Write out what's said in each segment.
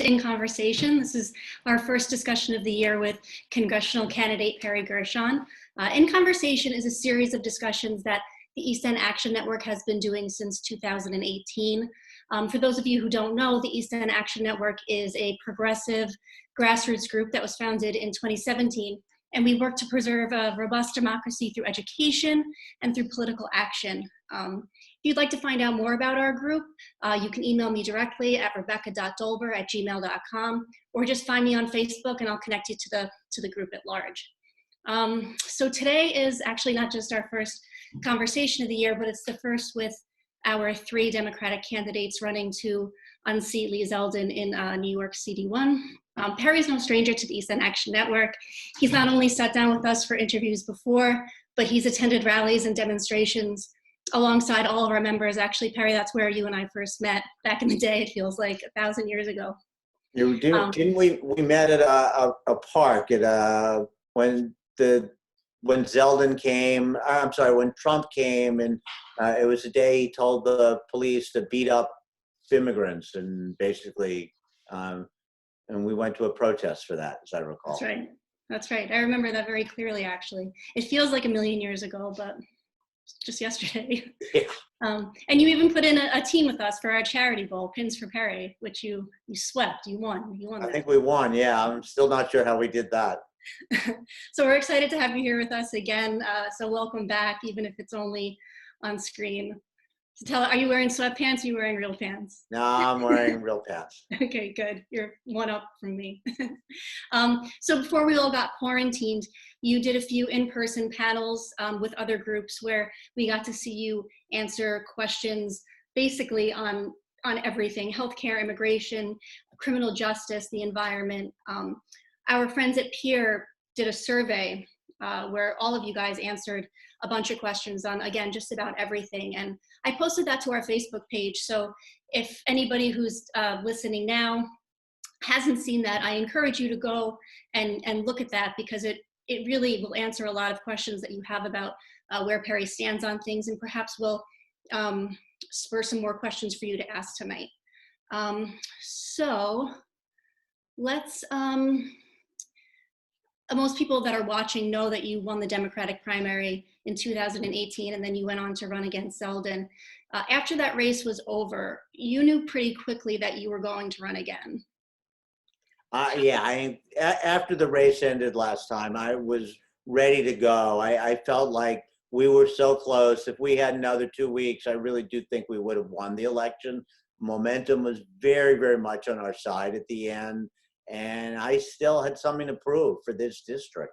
In Conversation. This is our first discussion of the year with Congressional candidate Perry Gershon. In Conversation is a series of discussions that the EEAN Action Network has been doing since 2018. For those of you who don't know, the EEAN Action Network is a progressive grassroots group that was founded in 2017, and we work to preserve a robust democracy through education and through political action. If you'd like to find out more about our group, you can email me directly at rebecca.dolber@gmail.com, or just find me on Facebook and I'll connect you to the group at large. So today is actually not just our first conversation of the year, but it's the first with our 3 Democratic candidates running to unseat Lee Zeldin in New York CD1. Perry's no stranger to the EEAN Action Network. He's not only sat down with us for interviews before, but he's attended rallies and demonstrations alongside all of our members. Actually, Perry, that's where you and I first met back in the day. It feels like 1,000 years ago. You did, didn't we? We met at a park at when Zeldin came. I'm sorry, when Trump came, and it was the day he told the police to beat up immigrants, and basically, and we went to a protest for that, as I recall. That's right. That's right. I remember that very clearly. Actually, it feels like 1,000,000 years ago, but just yesterday. Yeah. And you even put in a team with us for our charity bowl, Pins for Perry, which you swept. You won. I think we won. Yeah, I'm still not sure how we did that. So we're excited to have you here with us again. So welcome back, even if it's only on screen. So are you wearing sweatpants? Or are you wearing real pants? No, I'm wearing real pants. Okay, good. You're one up from me. So before we all got quarantined, you did a few in-person panels with other groups where we got to see you answer questions basically on everything: healthcare, immigration, criminal justice, the environment. Our friends at Peer did a survey where all of you guys answered a bunch of questions on, again, just about everything. And I posted that to our Facebook page. So if anybody who's listening now hasn't seen that, I encourage you to go and look at that, because it really will answer a lot of questions that you have about where Perry stands on things, and perhaps will spur some more questions for you to ask tonight. So let's, most people that are watching know that you won the Democratic primary in 2018, and then you went on to run against Zeldin. After that race was over, you knew pretty quickly that you were going to run again. Yeah, after the race ended last time, I was ready to go. I felt like we were so close. If we had another 2 weeks, I really do think we would have won the election. Momentum was very, very much on our side at the end. And I still had something to prove for this district.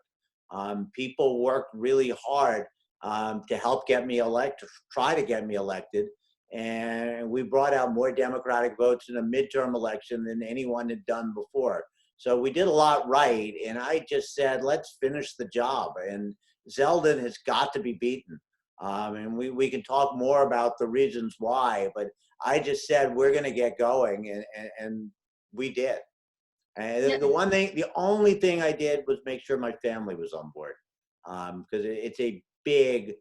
People worked really hard to help get me elected, try to get me elected. And we brought out more Democratic votes in a midterm election than anyone had done before. So we did a lot right. And I just said, let's finish the job. And Zeldin has got to be beaten. And we can talk more about the reasons why, but I just said, we're going to get going. And we did. And the only thing I did was make sure my family was on board, because it's a big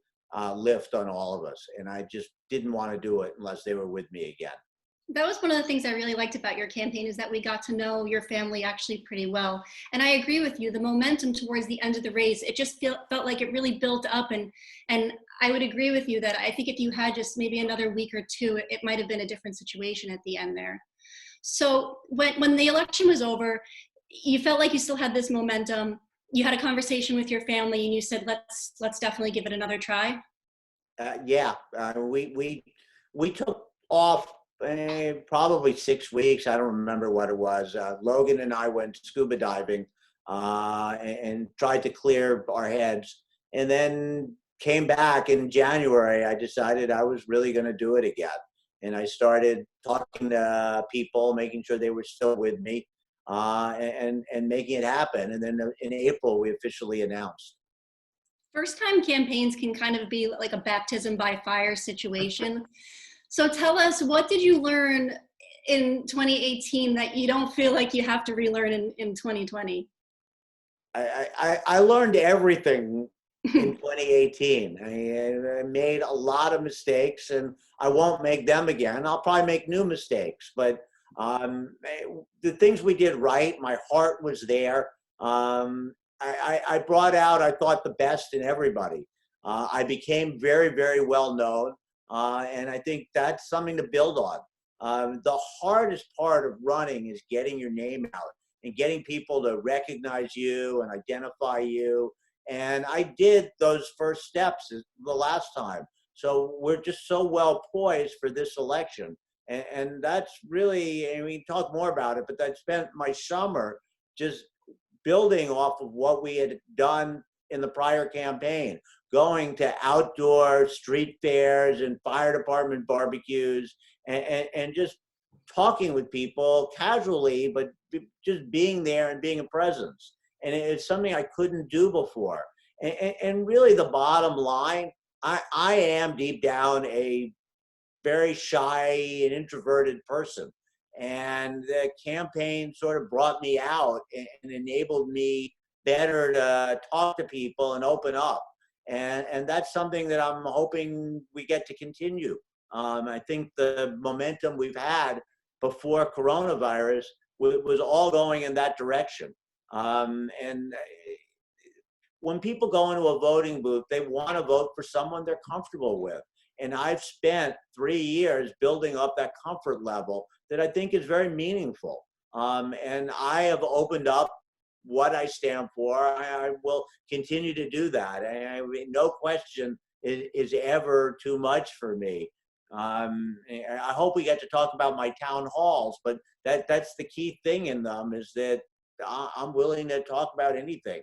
lift on all of us, and I just didn't want to do it unless they were with me again. That was one of the things I really liked about your campaign, is that we got to know your family actually pretty well. And I agree with you, the momentum towards the end of the race, it just felt like it really built up, and I would agree with you that I think if you had just maybe another week or two, it might have been a different situation at the end there. So when the election was over, you felt like you still had this momentum. You had a conversation with your family, and you said, let's definitely give it another try. Yeah, we took off probably 6 weeks. I don't remember what it was. Logan and I went scuba diving and tried to clear our heads, and then came back in January. I decided I was really going to do it again. And I started talking to people, making sure they were still with me, and making it happen. And then in April, we officially announced. First-time campaigns can kind of be like a baptism by fire situation. So tell us, what did you learn in 2018 that you don't feel like you have to relearn in 2020? I learned everything in 2018. I made a lot of mistakes, and I won't make them again. I'll probably make new mistakes, but The things we did right, my heart was there. I brought out, I thought, the best in everybody. I became very, very well known, and I think that's something to build on. The hardest part of running is getting your name out and getting people to recognize you and identify you. And I did those first steps the last time. So we're just so well poised for this election. And that's really, and we can talk more about it, but I spent my summer just building off of what we had done in the prior campaign, going to outdoor street fairs and fire department barbecues, and just talking with people casually, but just being there and being a presence. And it's something I couldn't do before. And really, the bottom line, I am deep down a very shy and introverted person. And the campaign sort of brought me out and enabled me better to talk to people and open up. And that's something that I'm hoping we get to continue. I think the momentum we've had before coronavirus was all going in that direction. And when people go into a voting booth, they want to vote for someone they're comfortable with. And I've spent 3 years building up that comfort level that I think is very meaningful. And I have opened up what I stand for. I will continue to do that. No question is ever too much for me. I hope we get to talk about my town halls, but that's the key thing in them, is that I'm willing to talk about anything.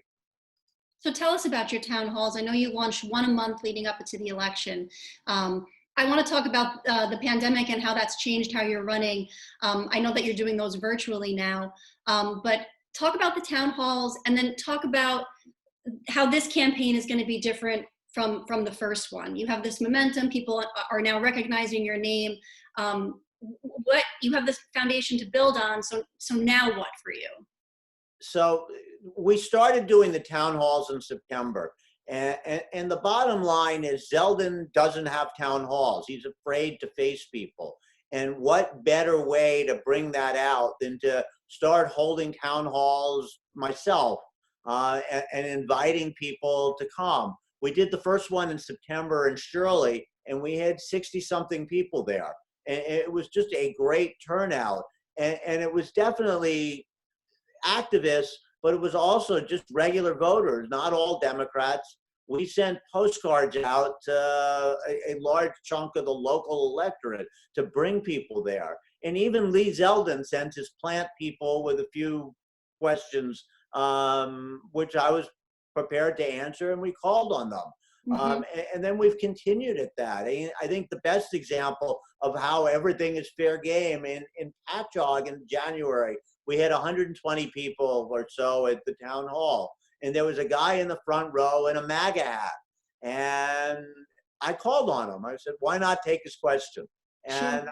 So tell us about your town halls. I know you launched one a month leading up to the election. I want to talk about the pandemic and how that's changed how you're running. I know that you're doing those virtually now, but talk about the town halls, and then talk about how this campaign is going to be different from the first one. You have this momentum. People are now recognizing your name. What you have this foundation to build on. So now what for you? So we started doing the town halls in September. And the bottom line is Zeldin doesn't have town halls. He's afraid to face people. And what better way to bring that out than to start holding town halls myself and inviting people to come. We did the first one in September in Shirley, and we had 60-something people there. And it was just a great turnout. And it was definitely activists, but it was also just regular voters, not all Democrats. We sent postcards out to a large chunk of the local electorate to bring people there. And even Lee Zeldin sent his plant people with a few questions, which I was prepared to answer, and we called on them. Mm-hmm. And then we've continued at that. I think the best example of how everything is fair game, in Patchogue in January, we had 120 people or so at the town hall. And there was a guy in the front row in a MAGA hat. And I called on him. I said, why not take his question? And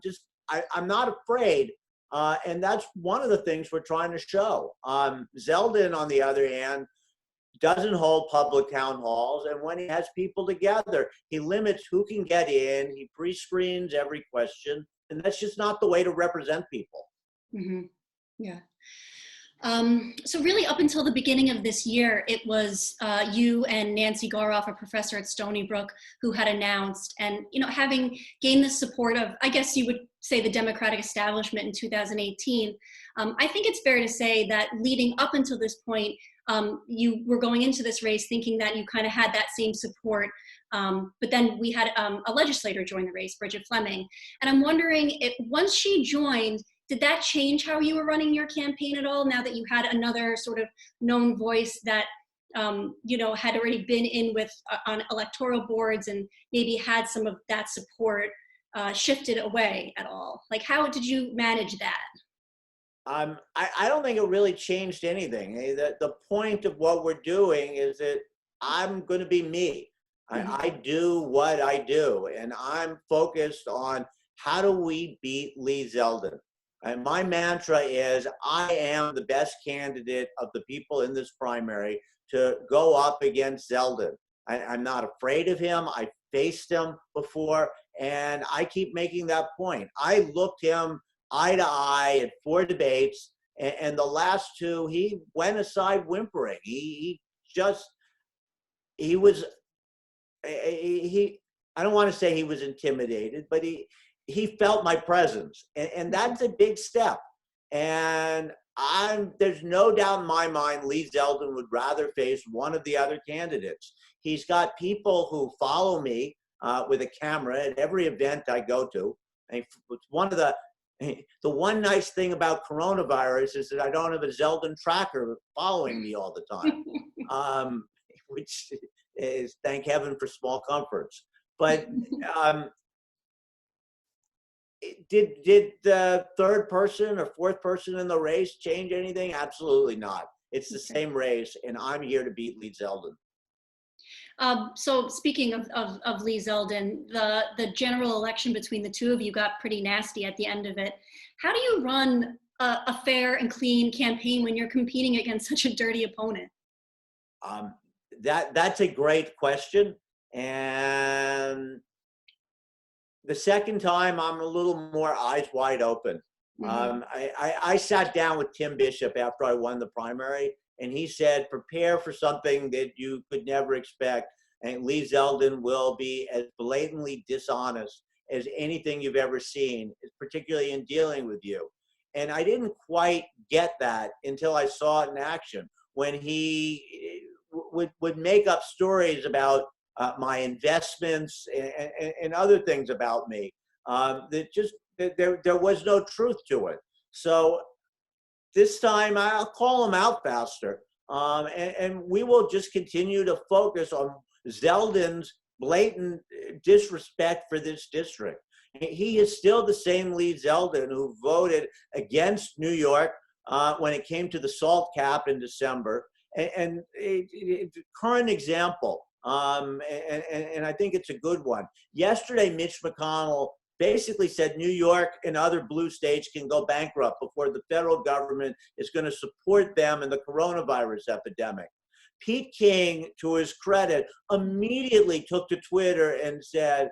sure. I'm not afraid. And that's one of the things we're trying to show. Zeldin, on the other hand, doesn't hold public town halls. And when he has people together, he limits who can get in. He pre-screens every question. And that's just not the way to represent people. Mm-hmm. Yeah. So really up until the beginning of this year, it was you and Nancy Goroff, a professor at Stony Brook, who had announced, and, you know, having gained the support of, I guess you would say, the Democratic establishment in 2018, I think it's fair to say that leading up until this point, you were going into this race thinking that you kind of had that same support. But then we had a legislator join the race, Bridget Fleming. And I'm wondering if once she joined, did that change how you were running your campaign at all, now that you had another sort of known voice that, you know, had already been in with on electoral boards and maybe had some of that support shifted away at all? Like, how did you manage that? I don't think it really changed anything. The point of what we're doing is that I'm going to be me. Mm-hmm. I do what I do, and I'm focused on how do we beat Lee Zeldin. And my mantra is I am the best candidate of the people in this primary to go up against Zeldin. I'm not afraid of him. I faced him before, and I keep making that point. I looked him eye to eye at 4 debates, and the last 2, he went aside whimpering. He just, he was, he, I don't want to say he was intimidated, but he felt my presence, and that's a big step. And there's no doubt in my mind Lee Zeldin would rather face one of the other candidates. He's got people who follow me with a camera at every event I go to. And it's one of the one nice thing about coronavirus is that I don't have a Zeldin tracker following me all the time, which is, thank heaven for small comforts. But did the third person or fourth person in the race change anything? Absolutely not. It's the same race, and I'm here to beat Lee Zeldin. So speaking of Lee Zeldin, the general election between the two of you got pretty nasty at the end of it. How do you run a fair and clean campaign when you're competing against such a dirty opponent? That's a great question. And the second time, I'm a little more eyes wide open. Mm-hmm. I sat down with Tim Bishop after I won the primary, and he said, prepare for something that you could never expect. And Lee Zeldin will be as blatantly dishonest as anything you've ever seen, particularly in dealing with you. And I didn't quite get that until I saw it in action, when he would make up stories about my investments and other things about me. There was no truth to it. So this time I'll call him out faster. And we will just continue to focus on Zeldin's blatant disrespect for this district. He is still the same Lee Zeldin who voted against New York when it came to the SALT cap in December. And a current example, and I think it's a good one. Yesterday, Mitch McConnell basically said New York and other blue states can go bankrupt before the federal government is going to support them in the coronavirus epidemic. Pete King, to his credit, immediately took to Twitter and said,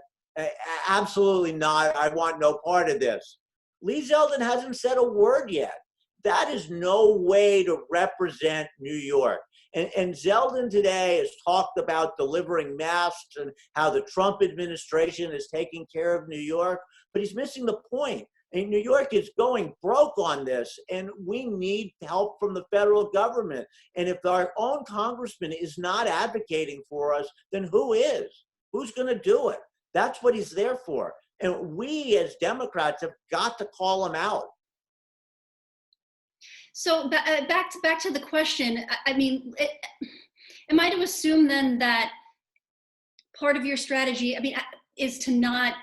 absolutely not, I want no part of this. Lee Zeldin hasn't said a word yet. That is no way to represent New York. And Zeldin today has talked about delivering masks and how the Trump administration is taking care of New York, but he's missing the point. And New York is going broke on this, and we need help from the federal government. And if our own congressman is not advocating for us, then who is? Who's going to do it? That's what he's there for. And we as Democrats have got to call him out. So back to the question, I mean, am I to assume then that part of your strategy, I mean, is to not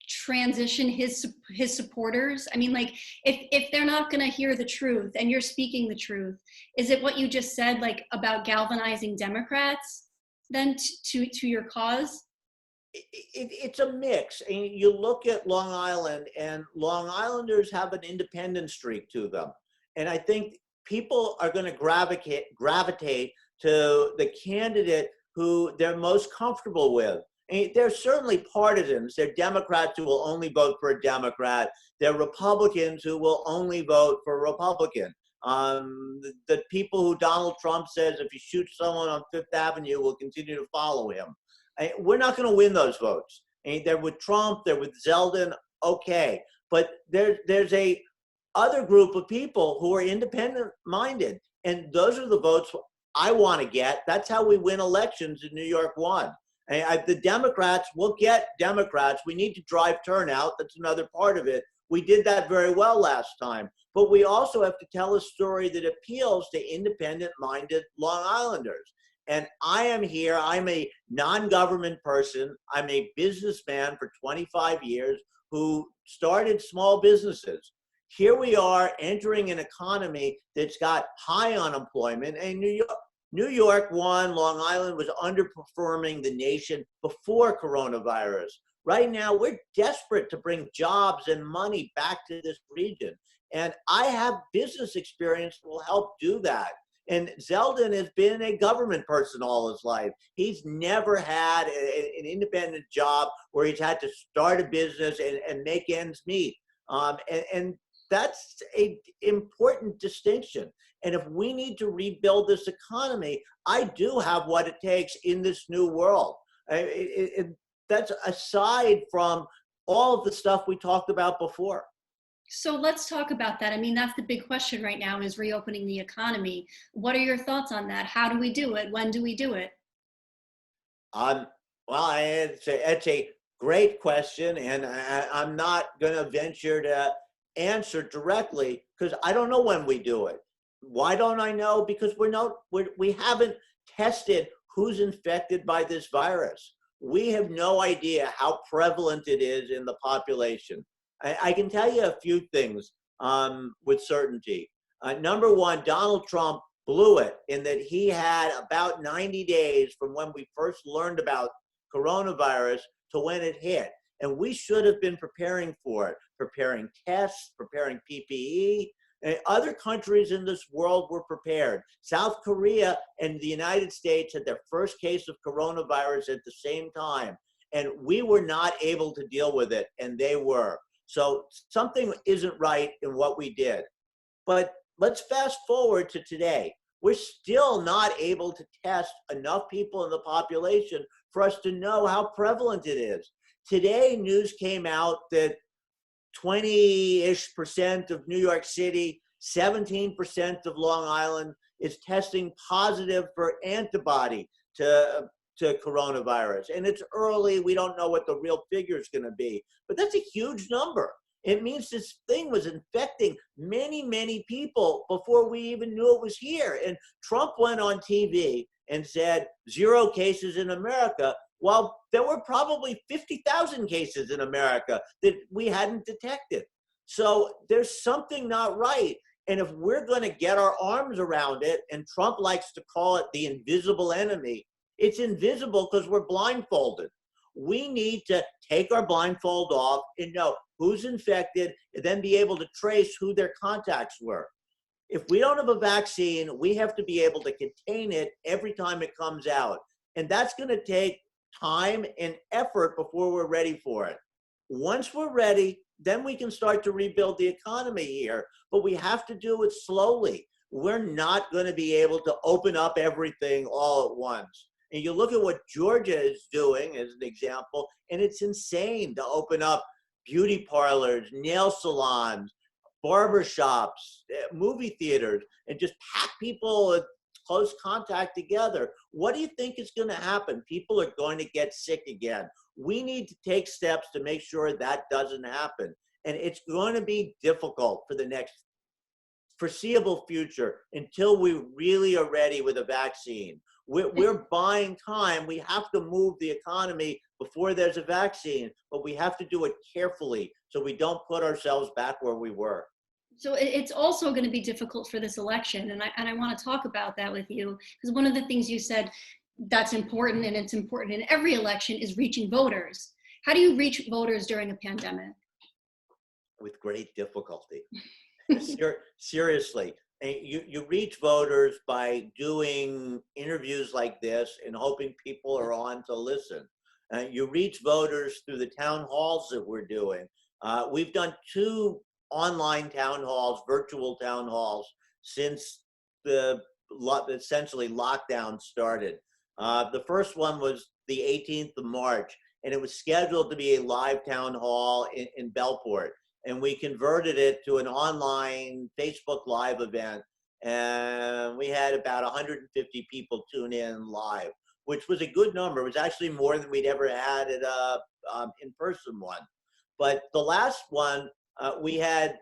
transition his supporters? I mean, like, if they're not going to hear the truth and you're speaking the truth, is it what you just said, like, about galvanizing Democrats then to your cause? It's a mix. And you look at Long Island, and Long Islanders have an independent streak to them. And I think people are going to gravitate to the candidate who they're most comfortable with. And they're certainly partisans. They're Democrats who will only vote for a Democrat. They're Republicans who will only vote for a Republican. The people who Donald Trump says, if you shoot someone on Fifth Avenue, will continue to follow him. We're not going to win those votes. They're with Trump. They're with Zeldin. Okay. But there's a other group of people who are independent-minded, and those are the votes I want to get. That's how we win elections in New York 1. The Democrats will get Democrats. We need to drive turnout. That's another part of it. We did that very well last time. But we also have to tell a story that appeals to independent-minded Long Islanders. And I am here. I'm a non-government person. I'm a businessman for 25 years who started small businesses. Here we are entering an economy that's got high unemployment, and New York won. Long Island was underperforming the nation before coronavirus. Right now, we're desperate to bring jobs and money back to this region. And I have business experience that will help do that. And Zeldin has been a government person all his life. He's never had an independent job where he's had to start a business and make ends meet. And that's a important distinction. And if we need to rebuild this economy, I do have what it takes in this new world. That's aside from all of the stuff we talked about before. So let's talk about that. I mean, that's the big question right now is reopening the economy. What are your thoughts on that? How do we do it? When do we do it? Um, well, it's a great question, and I'm not going to venture to answer directly because I don't know when we do it. Why don't I know? Because we haven't tested who's infected by this virus. We have no idea how prevalent it is in the population. I can tell you a few things with certainty. Number one, Donald Trump blew it in that he had about 90 days from when we first learned about coronavirus to when it hit. And we should have been preparing for it, preparing tests, preparing PPE. And other countries in this world were prepared. South Korea and the United States had their first case of coronavirus at the same time. And we were not able to deal with it, and they were. So something isn't right in what we did. But let's fast forward to today. We're still not able to test enough people in the population for us to know how prevalent it is. Today, news came out that 20-ish% of New York City, 17% of Long Island is testing positive for antibody to coronavirus. And it's early, we don't know what the real figure is going to be, but that's a huge number. It means this thing was infecting many, many people before we even knew it was here. And Trump went on TV and said 0 cases in America. Well, there were probably 50,000 cases in America that we hadn't detected. So there's something not right. And if we're going to get our arms around it, and Trump likes to call it the invisible enemy, it's invisible because we're blindfolded. We need to take our blindfold off and know who's infected and then be able to trace who their contacts were. If we don't have a vaccine, we have to be able to contain it every time it comes out. And that's going to take time and effort before we're ready for it. Once we're ready, then we can start to rebuild the economy here, but we have to do it slowly. We're not going to be able to open up everything all at once. And you look at what Georgia is doing as an example, and it's insane to open up beauty parlors, nail salons, barbershops, movie theaters, and just pack people in close contact together. What do you think is going to happen? People are going to get sick again. We need to take steps to make sure that doesn't happen. And it's going to be difficult for the next foreseeable future until we really are ready with a vaccine. We're buying time. We have to move the economy before there's a vaccine, but we have to do it carefully so we don't put ourselves back where we were. So it's also going to be difficult for this election. And I want to talk about that with you, because one of the things you said that's important, and it's important in every election, is reaching voters. How do you reach voters during a pandemic? With great difficulty. Seriously. You reach voters by doing interviews like this and hoping people are on to listen. You reach voters through the town halls that we're doing. We've done 2 online town halls, virtual town halls, since the essentially lockdown started. The first one was the 18th of March, and it was scheduled to be a live town hall in Bellport. And we converted it to an online Facebook Live event. And we had about 150 people tune in live, which was a good number. It was actually more than we'd ever had at a in-person one. But the last one, we had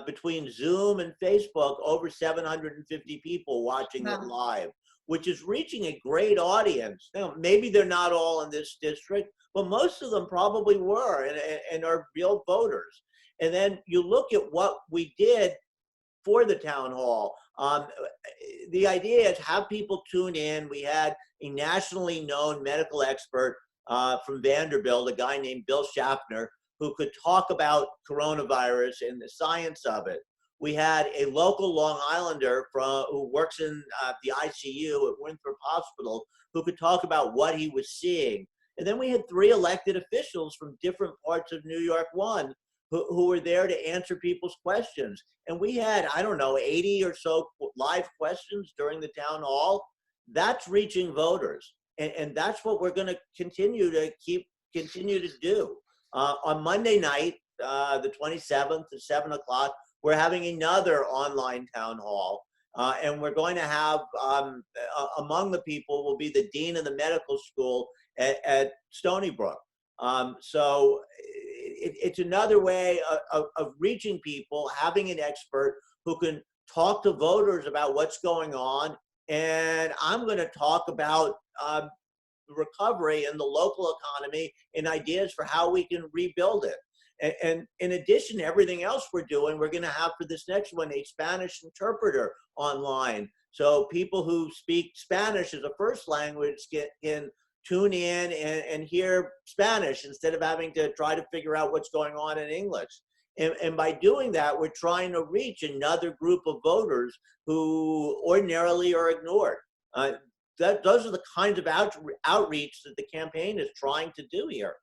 between Zoom and Facebook, over 750 people watching it live, which is reaching a great audience. Now, maybe they're not all in this district, but most of them probably were and are real voters. And then you look at what we did for the town hall. The idea is have people tune in. We had a nationally known medical expert from Vanderbilt, a guy named Bill Schaffner, who could talk about coronavirus and the science of it. We had a local Long Islander who works in the ICU at Winthrop Hospital who could talk about what he was seeing. And then we had 3 elected officials from different parts of New York One who were there to answer people's questions. And we had, I don't know, 80 or so live questions during the town hall. That's reaching voters. And that's what we're going to continue to do. On Monday night, the 27th at 7 o'clock, we're having another online town hall. And we're going to have, among the people will be the dean of the medical school at Stony Brook. So it's another way of reaching people, having an expert who can talk to voters about what's going on. And I'm going to talk about recovery in the local economy and ideas for how we can rebuild it. And in addition to everything else we're doing, we're going to have for this next one a Spanish interpreter online. So people who speak Spanish as a first language can tune in and hear Spanish instead of having to try to figure out what's going on in English. And by doing that, we're trying to reach another group of voters who ordinarily are ignored. Those are the kinds of outreach that the campaign is trying to do here.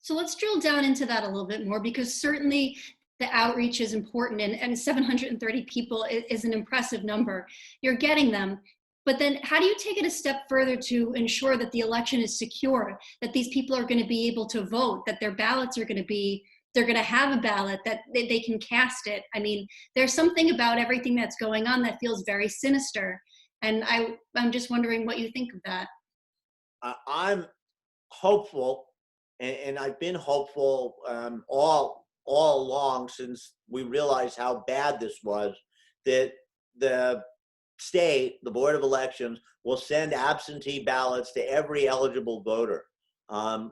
So let's drill down into that a little bit more, because certainly the outreach is important, and 730 people is an impressive number. You're getting them. But then how do you take it a step further to ensure that the election is secure, that these people are going to be able to vote, that their ballots are going to be, they're going to have a ballot, that they can cast it? I mean, there's something about everything that's going on that feels very sinister. And I'm just wondering what you think of that. I'm hopeful, and I've been hopeful all along since we realized how bad this was, that the state, the Board of Elections, will send absentee ballots to every eligible voter,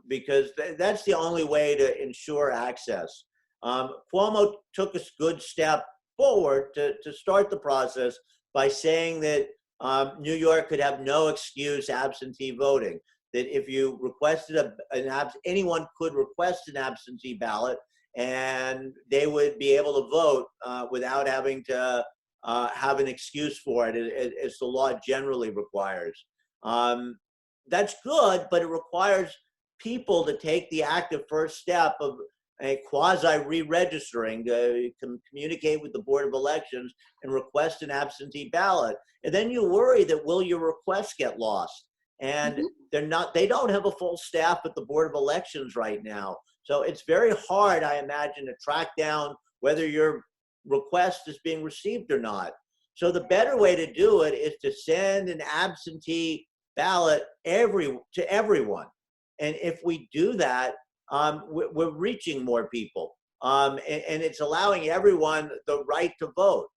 because that's the only way to ensure access. Cuomo took a good step forward to start the process by saying that New York could have no excuse absentee voting, that if you requested anyone could request an absentee ballot and they would be able to vote without having to have an excuse for it, as the law generally requires. That's good, but it requires people to take the active first step of a quasi-re-registering, to communicate with the Board of Elections and request an absentee ballot. And then you worry that will your request get lost? And they don't have a full staff at the Board of Elections right now. So it's very hard, I imagine, to track down whether your request is being received or not. So the better way to do it is to send an absentee ballot to everyone. And if we do that, we're reaching more people. And it's allowing everyone the right to vote.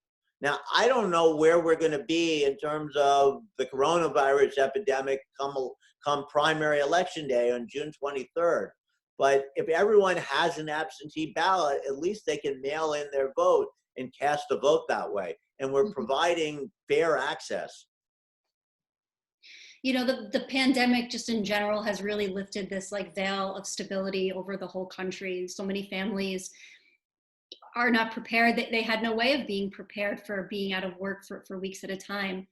Now, I don't know where we're going to be in terms of the coronavirus epidemic come primary election day on June 23rd. But if everyone has an absentee ballot, at least they can mail in their vote and cast a vote that way. And we're providing fair access. You know, the pandemic just in general has really lifted this like veil of stability over the whole country. So many families are not prepared. They had no way of being prepared for being out of work for weeks at a time.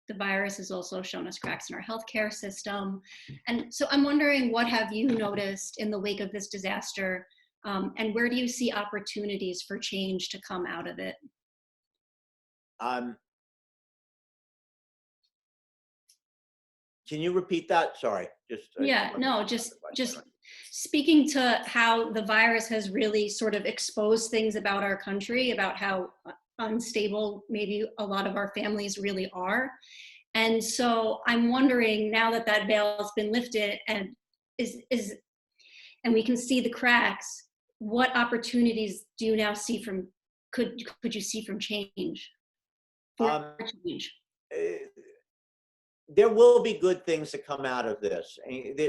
The virus has also shown us cracks in our healthcare system. And so I'm wondering, what have you noticed in the wake of this disaster? And where do you see opportunities for change to come out of it? Can you repeat that? Sorry. Just speaking to how the virus has really sort of exposed things about our country, about how unstable maybe a lot of our families really are. And so I'm wondering, now that that veil has been lifted and and we can see the cracks, what opportunities do you now see could you see from change? There will be good things that come out of this.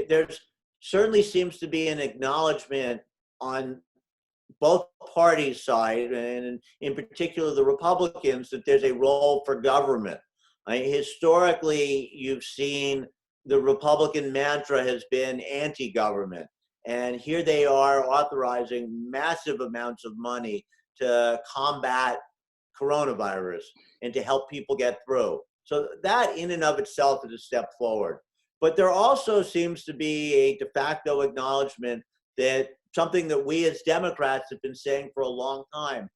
There's certainly seems to be an acknowledgement on both parties' side, and in particular the Republicans, that there's a role for government. Historically, you've seen the Republican mantra has been anti-government. And here they are authorizing massive amounts of money to combat coronavirus and to help people get through. So that in and of itself is a step forward. But there also seems to be a de facto acknowledgement that something that we as Democrats have been saying for a long time.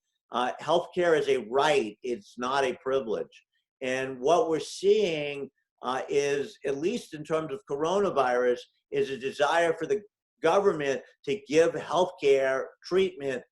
Healthcare is a right, it's not a privilege. And what we're seeing is, at least in terms of coronavirus, is a desire for the government to give healthcare treatment,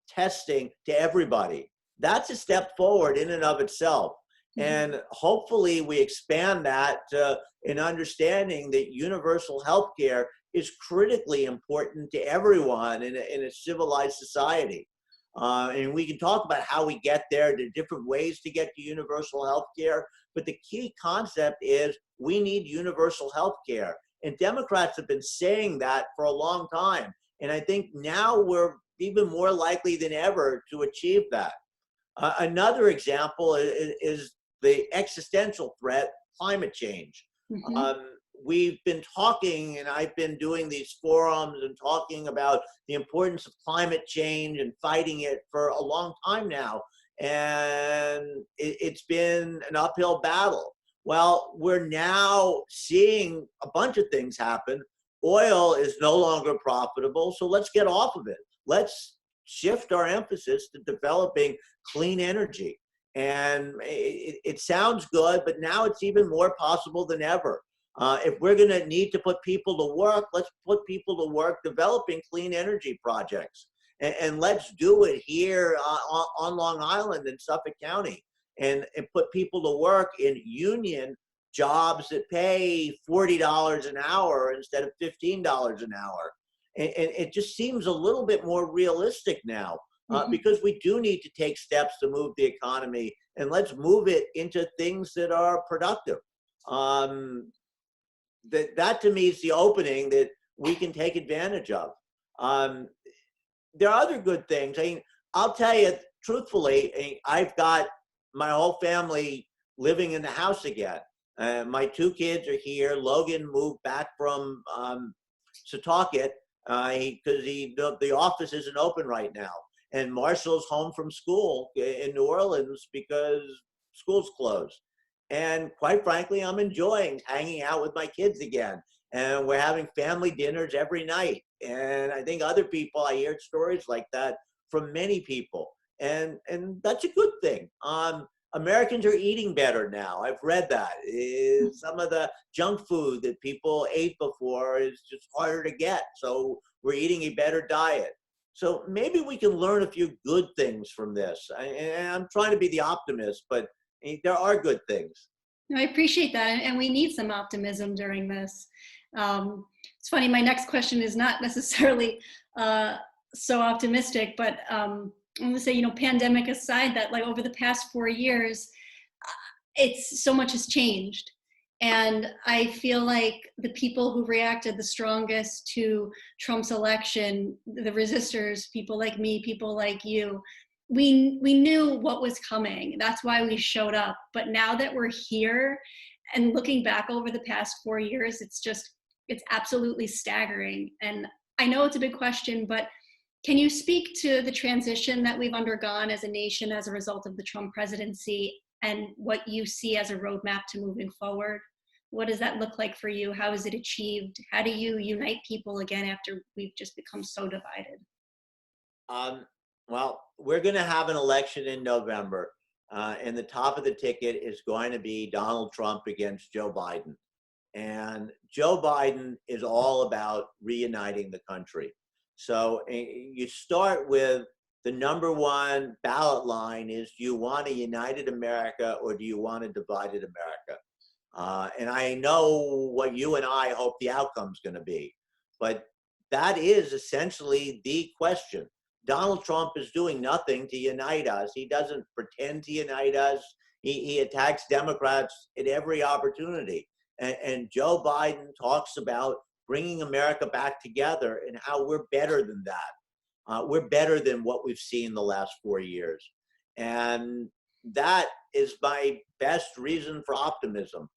testing to everybody. That's a step forward in and of itself. And hopefully we expand that to an understanding that universal health care is critically important to everyone in a civilized society. And we can talk about how we get there, the different ways to get to universal health care. But the key concept is we need universal health care. And Democrats have been saying that for a long time. And I think now we're even more likely than ever to achieve that. Another example is the existential threat, climate change. We've been talking, and I've been doing these forums and talking about the importance of climate change and fighting it for a long time now. And it's been an uphill battle. Well, we're now seeing a bunch of things happen. Oil is no longer profitable, so let's get off of it. Let's shift our emphasis to developing clean energy. And it sounds good, but now it's even more possible than ever. If we're going to need to put people to work, let's put people to work developing clean energy projects. And let's do it here on Long Island in Suffolk County, and put people to work in union jobs that pay $40 an hour instead of $15 an hour. And it just seems a little bit more realistic now, because we do need to take steps to move the economy, and let's move it into things that are productive. That to me is the opening that we can take advantage of. There are other good things. I mean, I'll tell you truthfully, I've got my whole family living in the house again. My two kids are here. Logan moved back from Setauket because the office isn't open right now. And Marshall's home from school in New Orleans because school's closed. And quite frankly, I'm enjoying hanging out with my kids again. And we're having family dinners every night. And I think other people, I hear stories like that from many people. And that's a good thing. Americans are eating better now. I've read that. Some of the junk food that people ate before is just harder to get. So we're eating a better diet. So maybe we can learn a few good things from this. And I'm trying to be the optimist, but there are good things. No, I appreciate that. And we need some optimism during this. It's funny, my next question is not necessarily so optimistic, but I'm gonna say, pandemic aside, that like over the past 4 years, it's so much has changed. And I feel like the people who reacted the strongest to Trump's election, the resistors, people like me, people like you, we knew what was coming. That's why we showed up. But now that we're here and looking back over the past 4 years, it's absolutely staggering. And I know it's a big question, but can you speak to the transition that we've undergone as a nation as a result of the Trump presidency and what you see as a roadmap to moving forward? What does that look like for you? How is it achieved? How do you unite people again after we've just become so divided? Well, we're going to have an election in November, and the top of the ticket is going to be Donald Trump against Joe Biden. And Joe Biden is all about reuniting the country. So you start with the number one ballot line is, do you want a united America or do you want a divided America? And I know what you and I hope the outcome's going to be, but that is essentially the question. Donald Trump is doing nothing to unite us. He doesn't pretend to unite us. He attacks Democrats at every opportunity. And Joe Biden talks about bringing America back together and how we're better than that. We're better than what we've seen the last 4 years. And that is my best reason for optimism.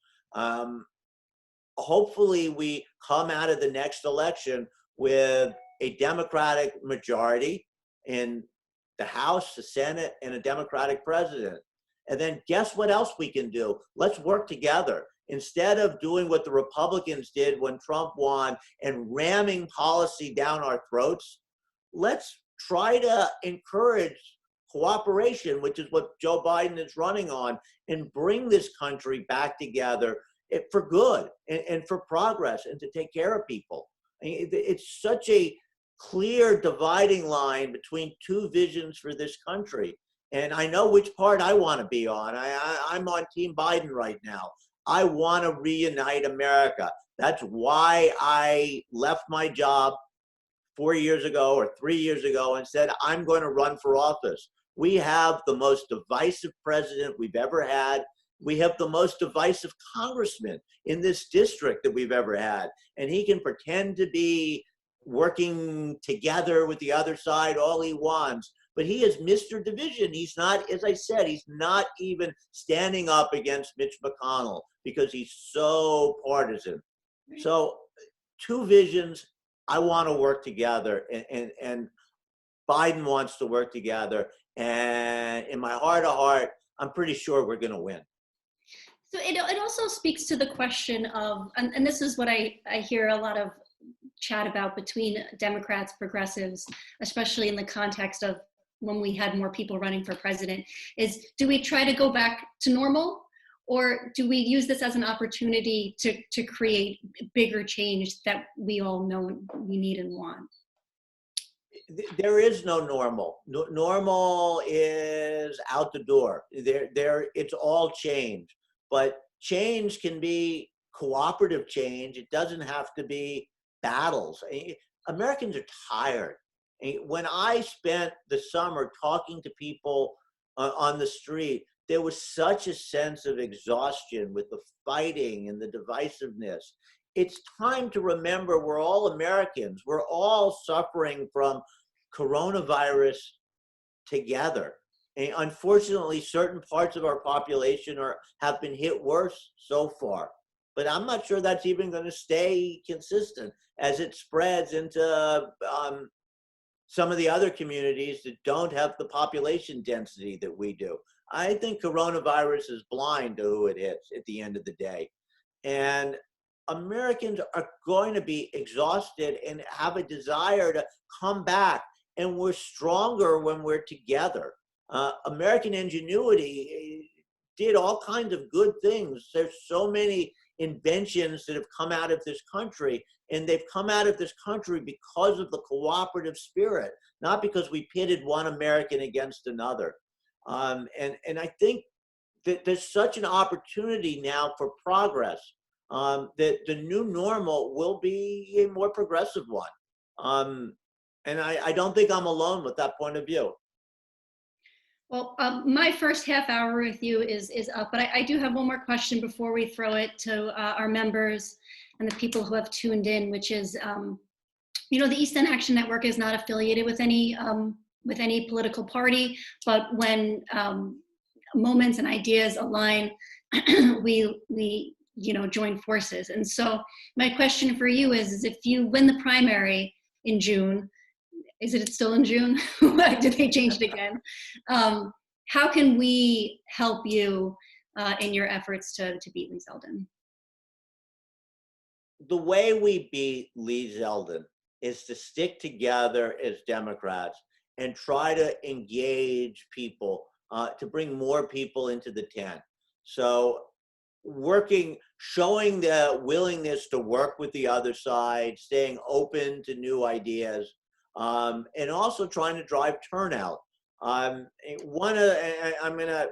Hopefully we come out of the next election with a Democratic majority in the House, the Senate, and a Democratic president. And then guess what else we can do? Let's work together. Instead of doing what the Republicans did when Trump won and ramming policy down our throats, let's try to encourage cooperation, which is what Joe Biden is running on, and bring this country back together for good and for progress and to take care of people. It's such a clear dividing line between two visions for this country. And I know which part I want to be on. I'm on Team Biden right now. I want to reunite America. That's why I left my job 4 years ago or 3 years ago and said, I'm going to run for office. We have the most divisive president we've ever had. We have the most divisive congressman in this district that we've ever had. And he can pretend to be working together with the other side all he wants. But he is Mr. Division. He's not, as I said, he's not even standing up against Mitch McConnell because he's so partisan. So two visions. I want to work together, and Biden wants to work together. And in my heart of heart, I'm pretty sure we're going to win. So it also speaks to the question of, and this is what I hear a lot of chat about between Democrats, progressives, especially in the context of when we had more people running for president, is do we try to go back to normal? Or do we use this as an opportunity to create bigger change that we all know we need and want? There is no normal. Normal is out the door. It's all change. But change can be cooperative change. It doesn't have to be battles. Americans are tired. When I spent the summer talking to people on the street, there was such a sense of exhaustion with the fighting and the divisiveness. It's time to remember we're all Americans. We're all suffering from coronavirus together. And unfortunately, certain parts of our population have been hit worse so far. But I'm not sure that's even going to stay consistent as it spreads into some of the other communities that don't have the population density that we do. I think coronavirus is blind to who it hits at the end of the day. And Americans are going to be exhausted and have a desire to come back. And we're stronger when we're together. American ingenuity did all kinds of good things. There's so many inventions that have come out of this country, and they've come out of this country because of the cooperative spirit, not because we pitted one American against another. And I think that there's such an opportunity now for progress that the new normal will be a more progressive one. And I don't think I'm alone with that point of view. Well, my first half hour with you is up, but I do have one more question before we throw it to our members and the people who have tuned in, which is, the East End Action Network is not affiliated with any political party, but when moments and ideas align, we join forces. And so my question for you is if you win the primary in June, is it still in June? Did they change it again? How can we help you in your efforts to beat Lee Zeldin? The way we beat Lee Zeldin is to stick together as Democrats and try to engage people to bring more people into the tent. So showing the willingness to work with the other side, staying open to new ideas, and also trying to drive turnout. I'm going to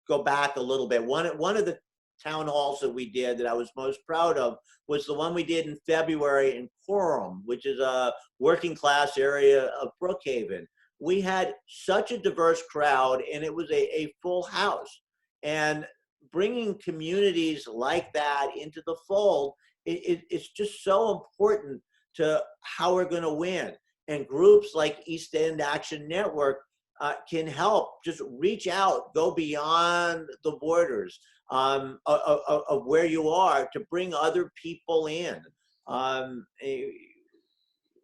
go back a little bit. One of the town halls that we did that I was most proud of was the one we did in February in Coram, which is a working class area of Brookhaven. We had such a diverse crowd, and it was a full house. And bringing communities like that into the fold, it's just so important to how we're going to win. And groups like East End Action Network can help just reach out, go beyond the borders of where you are to bring other people in.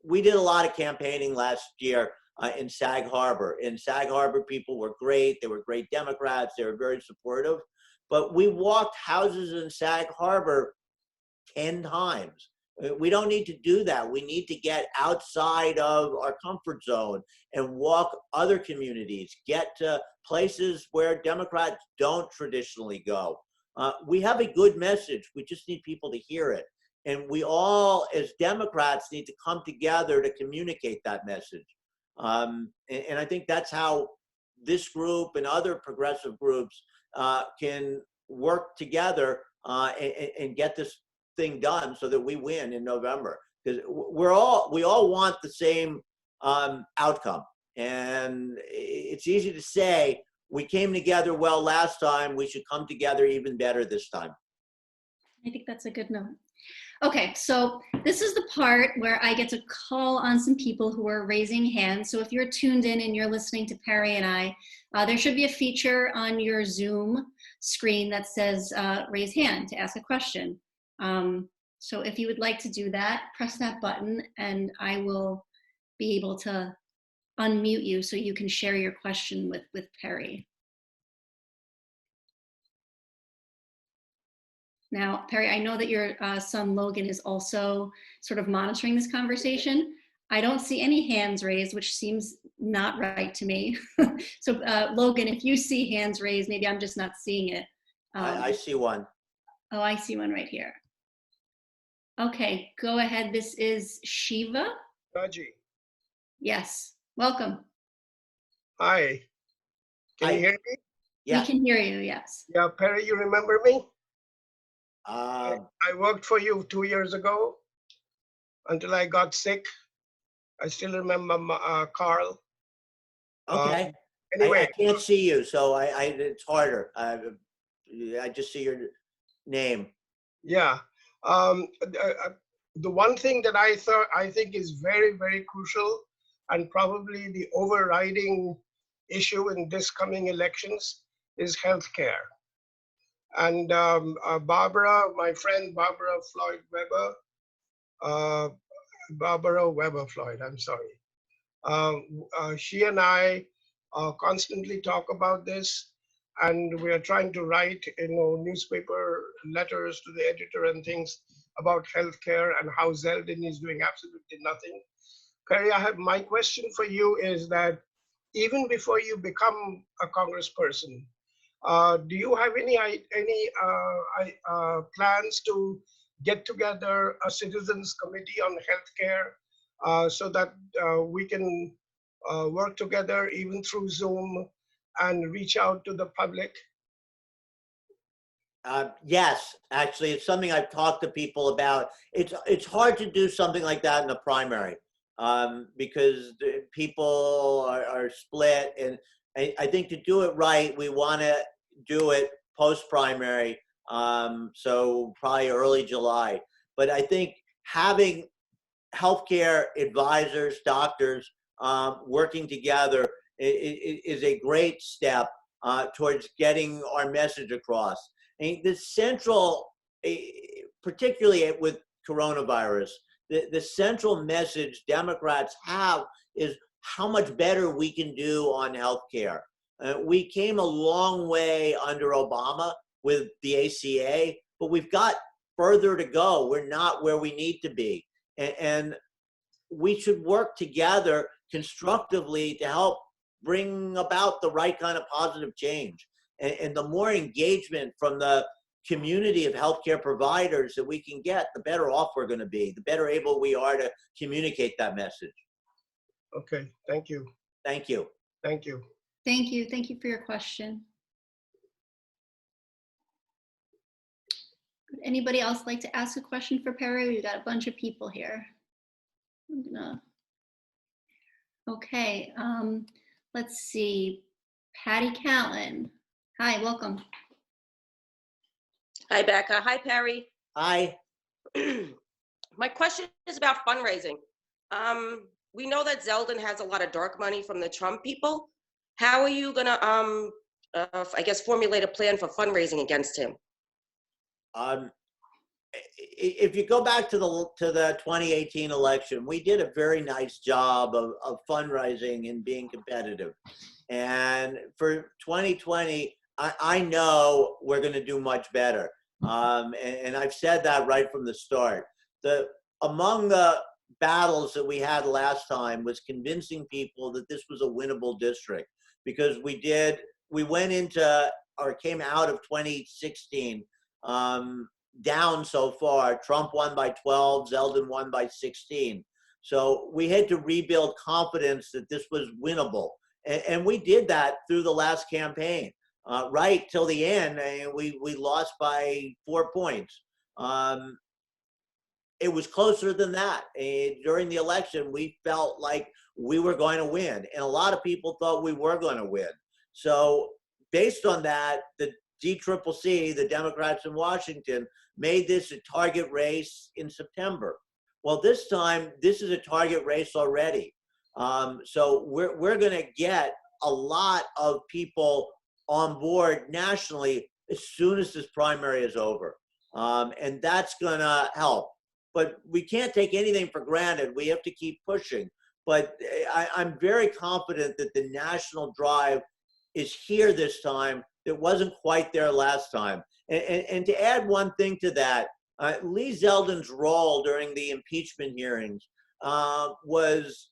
We did a lot of campaigning last year in Sag Harbor. In Sag Harbor, people were great. They were great Democrats. They were very supportive. but we walked houses in Sag Harbor 10 times. We don't need to do that. We need to get outside of our comfort zone and walk other communities, get to places where Democrats don't traditionally go. We have a good message. We just need people to hear it. And we all, as Democrats, need to come together to communicate that message. And I think that's how this group and other progressive groups can work together and get this thing done so that we win in November. Because we all want the same outcome. And it's easy to say, we came together well last time, we should come together even better this time. I think that's a good note. Okay, so this is the part where I get to call on some people who are raising hands. So if you're tuned in and you're listening to Perry and I, there should be a feature on your Zoom screen that says raise hand to ask a question. So if you would like to do that, press that button and I will be able to unmute you so you can share your question with Perry. Now, Perry, I know that your son Logan is also sort of monitoring this conversation. I don't see any hands raised, which seems not right to me. So Logan, if you see hands raised, maybe I'm just not seeing it. I see one. Oh, I see one right here. Okay, go ahead. This is Shiva. Raji. Yes, welcome. Hi. Can you hear me? Yeah. We can hear you, yes. Yeah, Perry, you remember me? Um, I worked for you 2 years ago until I got sick. I still remember Carl. okay. Anyway, I can't see you, so it's harder. I just see your name. yeah. The one thing that I think is very, very crucial and probably the overriding issue in this coming elections is healthcare. And Barbara, my friend Barbara Floyd Weber, Barbara Weber Floyd, I'm sorry. She and I constantly talk about this, and we are trying to write, newspaper letters to the editor and things about healthcare and how Zeldin is doing absolutely nothing. Perry, my question for you is that even before you become a congressperson, do you have any plans to get together a citizens committee on healthcare so that we can work together even through Zoom and reach out to the public? Yes, actually, it's something I've talked to people about. It's hard to do something like that in a primary because people are split, and I think to do it right, we want to do it post-primary, so probably early July. But I think having healthcare advisors, doctors working together is a great step towards getting our message across. And the central, particularly with coronavirus, the central message Democrats have is how much better we can do on healthcare. We came a long way under Obama with the ACA, but we've got further to go. We're not where we need to be. And we should work together constructively to help bring about the right kind of positive change. And the more engagement from the community of healthcare providers that we can get, the better off we're going to be, the better able we are to communicate that message. Okay, thank you. Thank you. Thank you. Thank you. Thank you for your question. Would anybody else like to ask a question for Perry? We've got a bunch of people here. Okay, let's see. Patty Callan. Hi, welcome. Hi, Becca. Hi, Perry. Hi. My question is about fundraising. We know that Zeldin has a lot of dark money from the Trump people. How are you gonna, I guess, formulate a plan for fundraising against him? If you go back to the 2018 election, we did a very nice job of fundraising and being competitive. And for 2020, I know we're going to do much better. And I've said that right from the start. Among the battles that we had last time was convincing people that this was a winnable district, because we went into or came out of 2016 down so far. Trump won by 12, Zeldin won by 16. So we had to rebuild confidence that this was winnable. And we did that through the last campaign. Right till the end, we lost by 4 points. It was closer than that. During the election, we felt like we were going to win, and a lot of people thought we were going to win. So based on that, the DCCC, the Democrats in Washington, made this a target race in September. Well, this time, this is a target race already. So we're going to get a lot of people on board nationally as soon as this primary is over. And that's going to help. But we can't take anything for granted. We have to keep pushing. But I'm very confident that the national drive is here this time. It wasn't quite there last time. And to add one thing to that, Lee Zeldin's role during the impeachment hearings was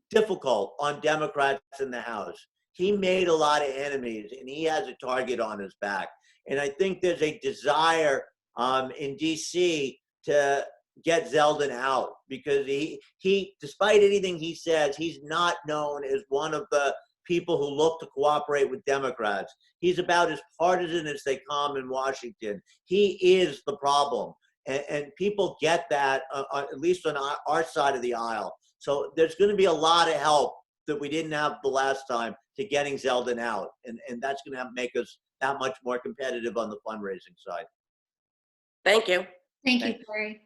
difficult on Democrats in the House. He made a lot of enemies, and he has a target on his back. And I think there's a desire in DC to get Zeldin out, because he, despite anything he says, he's not known as one of the people who look to cooperate with Democrats. He's about as partisan as they come in Washington. He is the problem. And people get that, at least on our side of the aisle. So there's going to be a lot of help that we didn't have the last time to getting Zeldin out. And that's going to make us that much more competitive on the fundraising side. Thank you. Thank you, Corey.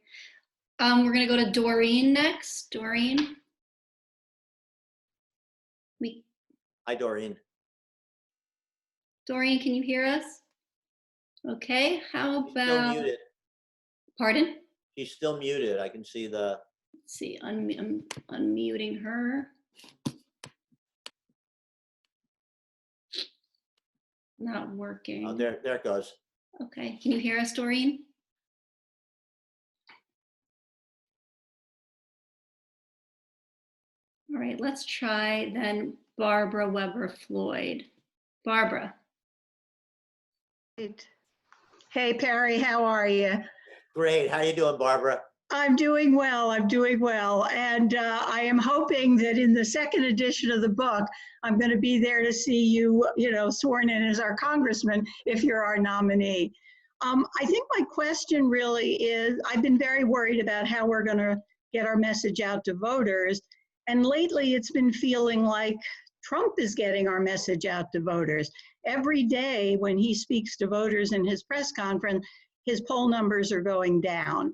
We're going to go to Doreen next. Doreen. Hi, Doreen. Doreen, can you hear us? Okay, how She's still about, muted. pardon? She's still muted. I can see the. Let's see, I'm unmuting her. Not working. Oh, there it goes. Okay, can you hear us, Doreen? All right, let's try then Barbara Weber Floyd. Barbara. Hey, Perry, how are you? Great. How you doing, Barbara? I'm doing well. I'm doing well. And I am hoping that in the second edition of the book, I'm going to be there to see you, sworn in as our congressman if you're our nominee. I think my question really is, I've been very worried about how we're going to get our message out to voters. And lately it's been feeling like Trump is getting our message out to voters. Every day when he speaks to voters in his press conference, his poll numbers are going down.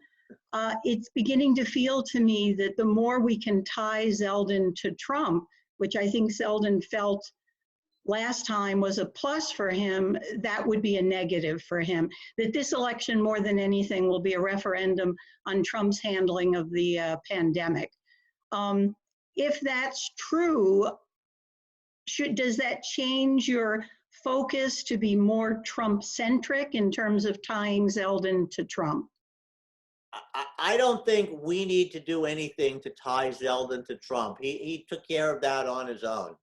It's beginning to feel to me that the more we can tie Zeldin to Trump, which I think Zeldin felt last time was a plus for him, that would be a negative for him. That this election, more than anything, will be a referendum on Trump's handling of the pandemic. If that's true, does that change your focus to be more Trump-centric in terms of tying Zeldin to Trump? I don't think we need to do anything to tie Zeldin to Trump. He took care of that on his own.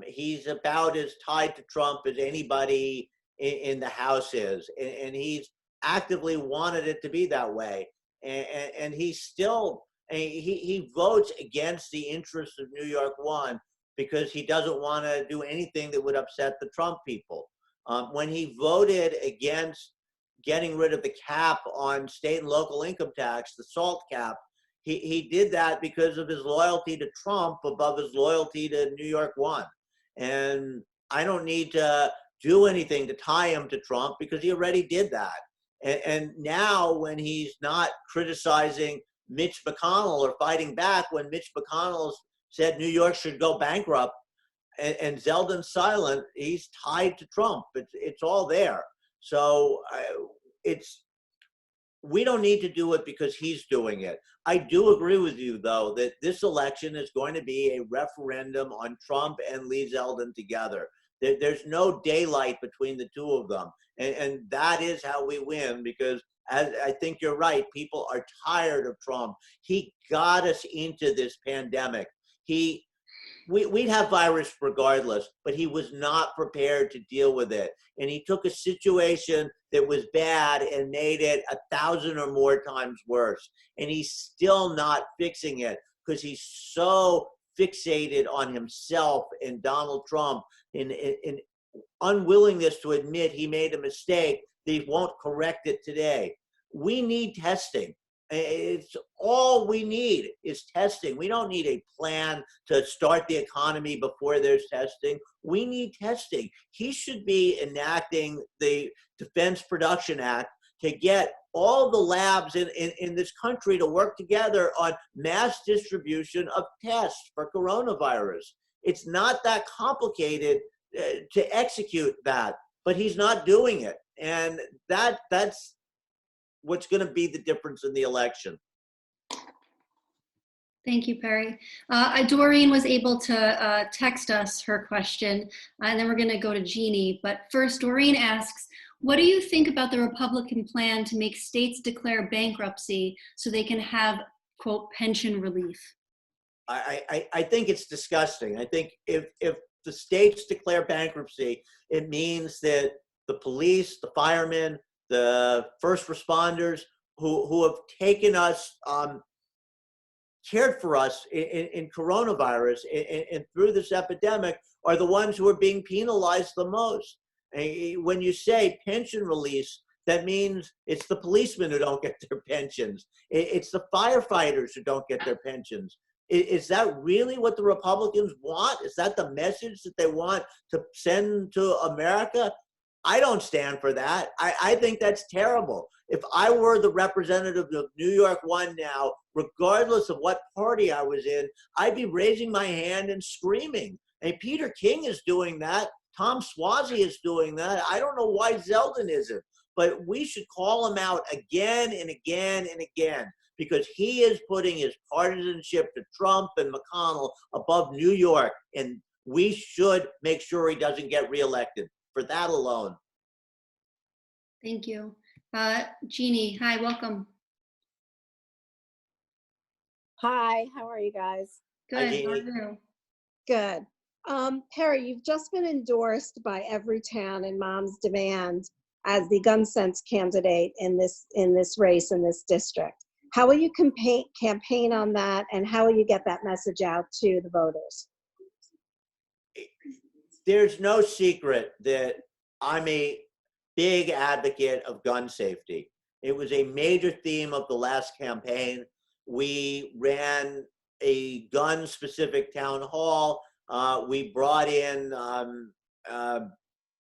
He's about as tied to Trump as anybody in the House is, and he's actively wanted it to be that way. And he's still, he votes against the interests of New York One because he doesn't want to do anything that would upset the Trump people. When he voted against getting rid of the cap on state and local income tax, the SALT cap, he did that because of his loyalty to Trump above his loyalty to New York One. And I don't need to do anything to tie him to Trump because he already did that. And now when he's not criticizing Mitch McConnell or fighting back when Mitch McConnell said New York should go bankrupt and Zeldin's silent, he's tied to Trump. It's all there. So we don't need to do it because he's doing it. I do agree with you, though, that this election is going to be a referendum on Trump and Lee Zeldin together. There's no daylight between the two of them. And that is how we win, because as I think you're right, people are tired of Trump. He got us into this pandemic. We'd have virus regardless, but he was not prepared to deal with it. And he took a situation that was bad and made it 1,000 or more times worse. And he's still not fixing it because he's so fixated on himself and Donald Trump in unwillingness to admit he made a mistake, that he won't correct it today. We need testing. It's all we need is testing. We don't need a plan to start the economy before there's testing. We need testing. He should be enacting the Defense Production Act to get all the labs in this country to work together on mass distribution of tests for coronavirus. It's not that complicated to execute that, but he's not doing it. And that's what's going to be the difference in the election. Thank you, Perry. Doreen was able to text us her question, and then we're going to go to Jeannie. But first, Doreen asks, what do you think about the Republican plan to make states declare bankruptcy so they can have, quote, pension relief? I think it's disgusting. I think if the states declare bankruptcy, it means that the police, the firemen, the first responders who have taken us, cared for us in coronavirus and through this epidemic are the ones who are being penalized the most. And when you say pension release, that means it's the policemen who don't get their pensions. It's the firefighters who don't get their pensions. Is that really what the Republicans want? Is that the message that they want to send to America? I don't stand for that. I think that's terrible. If I were the representative of New York 1 now, regardless of what party I was in, I'd be raising my hand and screaming. And Peter King is doing that. Tom Suozzi is doing that. I don't know why Zeldin isn't, but we should call him out again and again and again, because he is putting his partisanship to Trump and McConnell above New York, and we should make sure he doesn't get reelected for that alone. Thank you. Jeannie, hi, welcome. Hi, how are you guys? Good, Hi, how are Jeannie. you? Good. Perry, you've just been endorsed by Everytown and Mom's Demand as the gun sense candidate in this race in this district. How will you campaign on that, and how will you get that message out to the voters? There's no secret that I'm a big advocate of gun safety. It was a major theme of the last campaign. We ran a gun-specific town hall. We brought in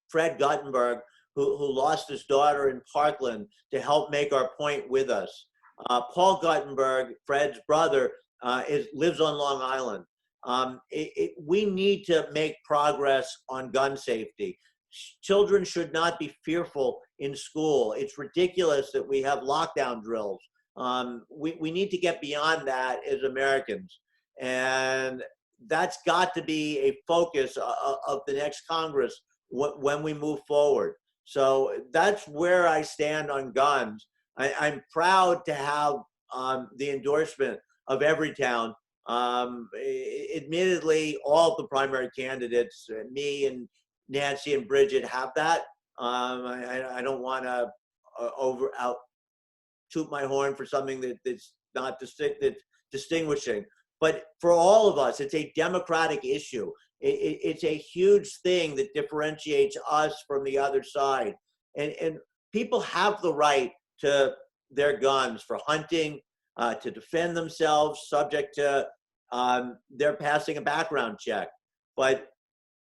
Fred Guttenberg, who lost his daughter in Parkland, to help make our point with us. Paul Guttenberg, Fred's brother, lives on Long Island. We need to make progress on gun safety. Children should not be fearful in school. It's ridiculous that we have lockdown drills. We need to get beyond that as Americans. And that's got to be a focus of the next Congress when we move forward. So that's where I stand on guns. I'm proud to have the endorsement of Everytown. Admittedly, all the primary candidates, me and Nancy and Bridget, have that. I don't want to toot my horn for something that's not distinguishing. But for all of us, it's a democratic issue. It's a huge thing that differentiates us from the other side. And people have the right to their guns for hunting, to defend themselves, subject to their passing a background check. But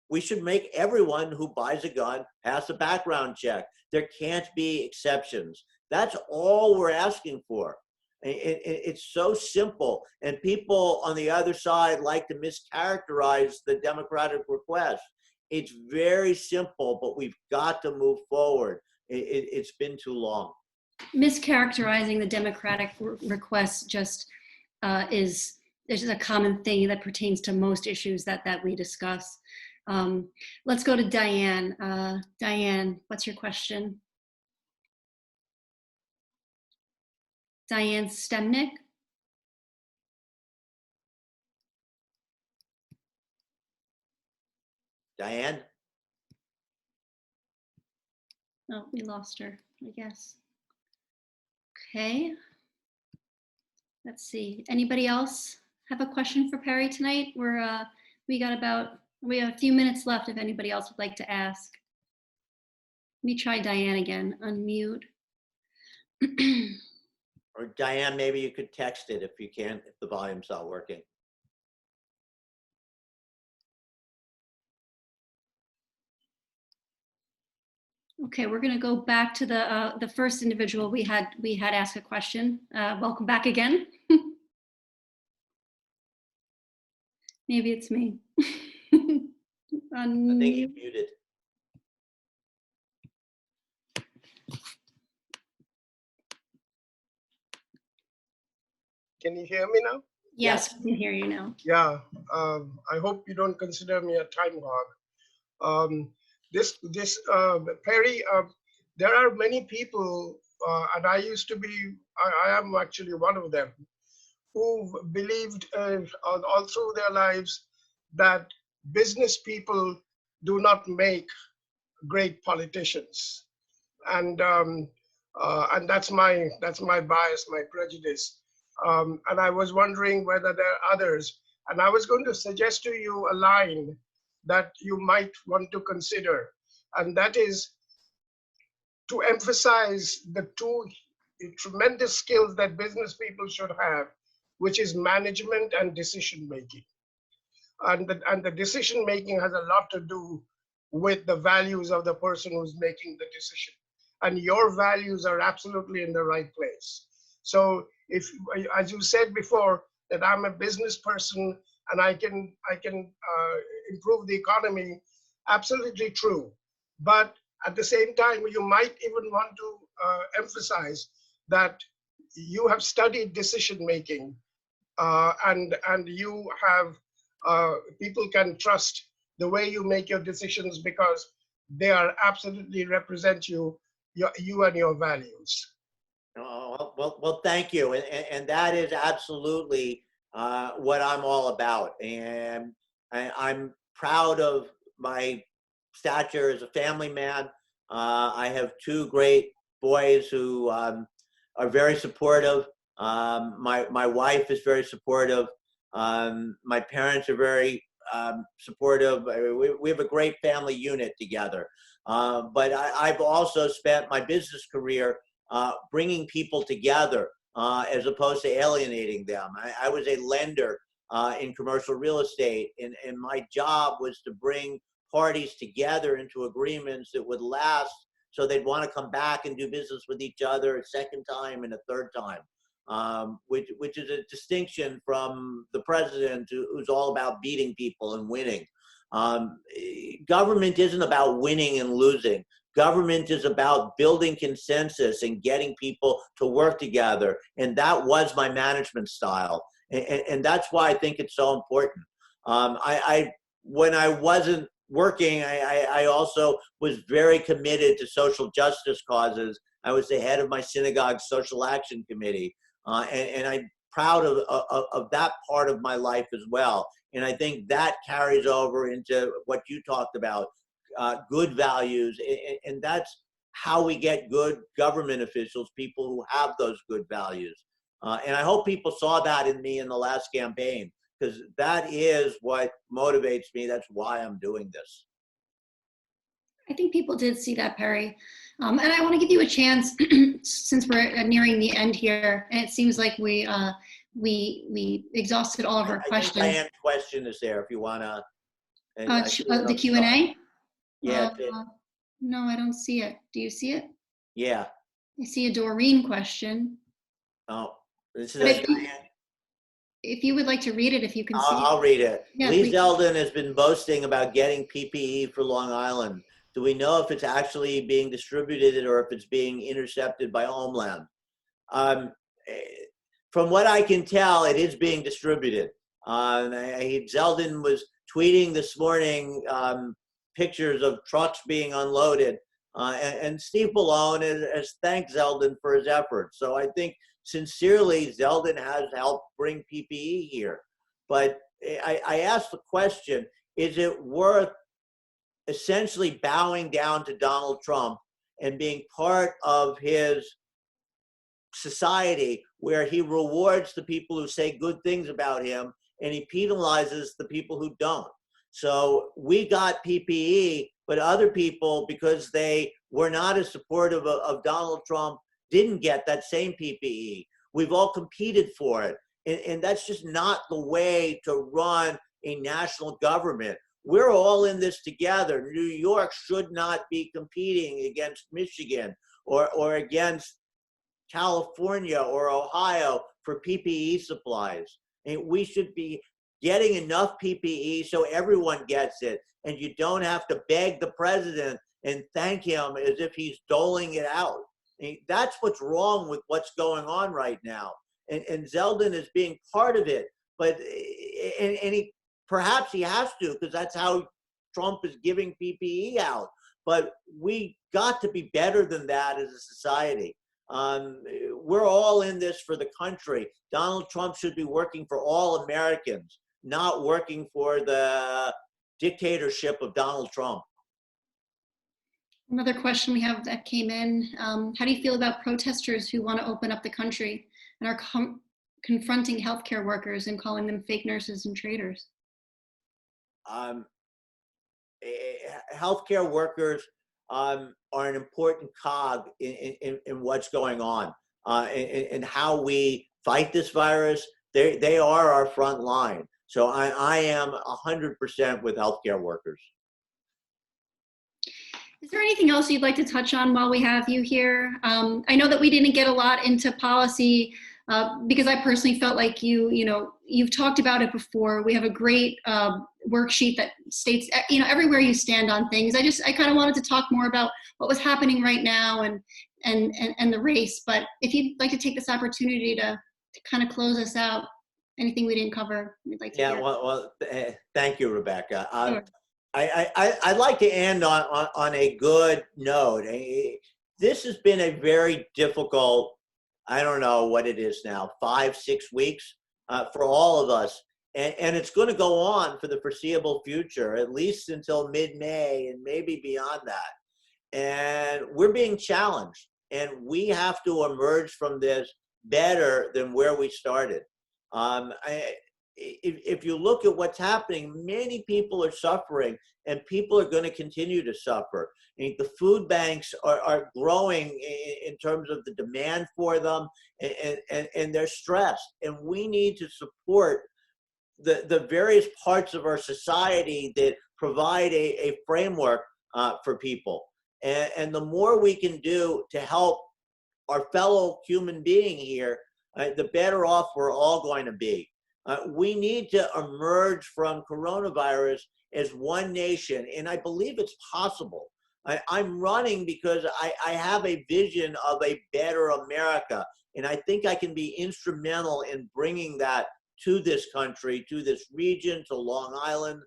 we should make everyone who buys a gun pass a background check. There can't be exceptions. That's all we're asking for. It's so simple. And people on the other side like to mischaracterize the Democratic request. It's very simple, but we've got to move forward. It's been too long. Mischaracterizing the Democratic request just is a common thing that pertains to most issues that we discuss. Let's go to Diane. Diane, what's your question? Diane Stemnick. Diane? Oh, we lost her, I guess. Okay. Let's see. Anybody else have a question for Perry tonight? We have a few minutes left if anybody else would like to ask. Let me try Diane again. Unmute. Or Diane, maybe you could text it if you can, if the volume's not working. Okay, we're going to go back to the first individual we had asked a question. Welcome back again. Maybe it's me. I think you're muted. Can you hear me now? Yes, we can hear you now. Yeah, I hope you don't consider me a time hog. Perry, there are many people, and I used to be, I am actually one of them, who've believed all through their lives that business people do not make great politicians, and that's my bias, my prejudice. And I was wondering whether there are others. And I was going to suggest to you a line that you might want to consider, and that is to emphasize the two tremendous skills that business people should have, which is management and decision making. And the decision making has a lot to do with the values of the person who's making the decision. And your values are absolutely in the right place. So if, as you said before, that I'm a business person and I can improve the economy, absolutely true. But at the same time, you might even want to emphasize that you have studied decision making, and you have people can trust the way you make your decisions because they are absolutely represent you and your values. Oh, well, thank you. And that is absolutely what I'm all about. And I'm proud of my stature as a family man. I have two great boys who are very supportive. My wife is very supportive. My parents are very supportive. We have a great family unit together. But I've also spent my business career bringing people together as opposed to alienating them. I was a lender in commercial real estate, and my job was to bring parties together into agreements that would last so they'd want to come back and do business with each other a second time and a third time, which is a distinction from the president who's all about beating people and winning. Government isn't about winning and losing. Government is about building consensus and getting people to work together. And that was my management style. And that's why I think it's so important. When I wasn't working, I also was very committed to social justice causes. I was the head of my synagogue's social action committee. And I'm proud of that part of my life as well. And I think that carries over into what you talked about. Good values, and that's how we get good government officials, people who have those good values. And I hope people saw that in me in the last campaign, because that is what motivates me. That's why I'm doing this. I think people did see that, Perry. And I want to give you a chance, since we're nearing the end here, and it seems like we exhausted all of our questions. I think Diane's question is there if you want to. The Q&A? Yeah. No, I don't see it. Do you see it? Yeah. I see a Doreen question. Oh, this is Diane. If you would like to read it, if you can see it. I'll read it. Yeah, Lee Zeldin has been boasting about getting PPE for Long Island. Do we know if it's actually being distributed or if it's being intercepted by Homeland? From what I can tell, it is being distributed. Zeldin was tweeting this morning pictures of trucks being unloaded. And Steve Ballone has thanked Zeldin for his efforts. So I think sincerely, Zeldin has helped bring PPE here. But I asked the question, is it worth essentially bowing down to Donald Trump and being part of his society where he rewards the people who say good things about him and he penalizes the people who don't? So we got PPE, but other people, because they were not as supportive of Donald Trump, didn't get that same PPE. We've all competed for it. And that's just not the way to run a national government. We're all in this together. New York should not be competing against Michigan or against California or Ohio for PPE supplies. And we should be getting enough PPE so everyone gets it. And you don't have to beg the president and thank him as if he's doling it out. And that's what's wrong with what's going on right now. And Zeldin is being part of it, but perhaps he has to, because that's how Trump is giving PPE out. But we got to be better than that as a society. We're all in this for the country. Donald Trump should be working for all Americans, not working for the dictatorship of Donald Trump. Another question we have that came in, how do you feel about protesters who want to open up the country and are confronting healthcare workers and calling them fake nurses and traitors? Healthcare workers are an important cog in what's going on, and how we fight this virus. They are our front line. So I am 100% with healthcare workers. Is there anything else you'd like to touch on while we have you here? I know that we didn't get a lot into policy because I personally felt like you've talked about it before. We have a great worksheet that states, everywhere you stand on things. I kind of wanted to talk more about what was happening right now and the race. But if you'd like to take this opportunity to kind of close us out, anything we didn't cover, we'd like to hear. Thank you, Rebecca. Sure. I'd like to end on a good note. This has been a very difficult, I don't know what it is now, 5-6 weeks for all of us. And it's going to go on for the foreseeable future, at least until mid-May and maybe beyond that. And we're being challenged, and we have to emerge from this better than where we started. If you look at what's happening, many people are suffering, and people are going to continue to suffer. The food banks are growing in terms of the demand for them, and they're stressed. And we need to support the various parts of our society that provide a framework for people. And the more we can do to help our fellow human being here, the better off we're all going to be. We need to emerge from coronavirus as one nation, and I believe it's possible. I'm running because I have a vision of a better America, and I think I can be instrumental in bringing that to this country, to this region, to Long Island.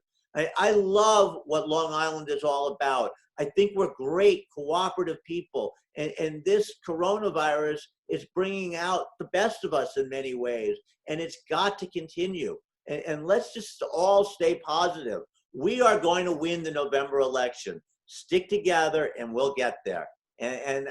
I love what Long Island is all about. I think we're great cooperative people, and this coronavirus is bringing out the best of us in many ways, and it's got to continue. And let's just all stay positive. We are going to win the November election. Stick together, and we'll get there. And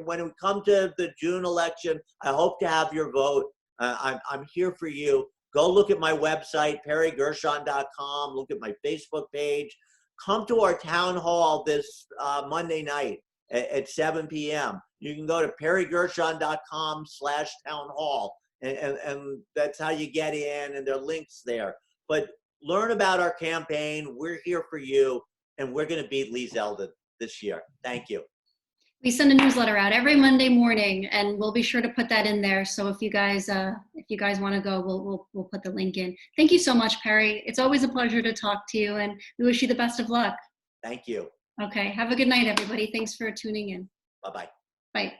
when we come to the June election, I hope to have your vote. I'm here for you. Go look at my website, perrygershon.com. Look at my Facebook page. Come to our town hall this Monday night at 7 p.m. You can go to perrygershon.com/townhall, and that's how you get in, and there are links there. But learn about our campaign. We're here for you, and we're going to beat Lee Zeldin this year. Thank you. We send a newsletter out every Monday morning, and we'll be sure to put that in there. So if you guys want to go, we'll put the link in. Thank you so much, Perry. It's always a pleasure to talk to you, and we wish you the best of luck. Thank you. Okay. Have a good night, everybody. Thanks for tuning in. Bye-bye. Bye.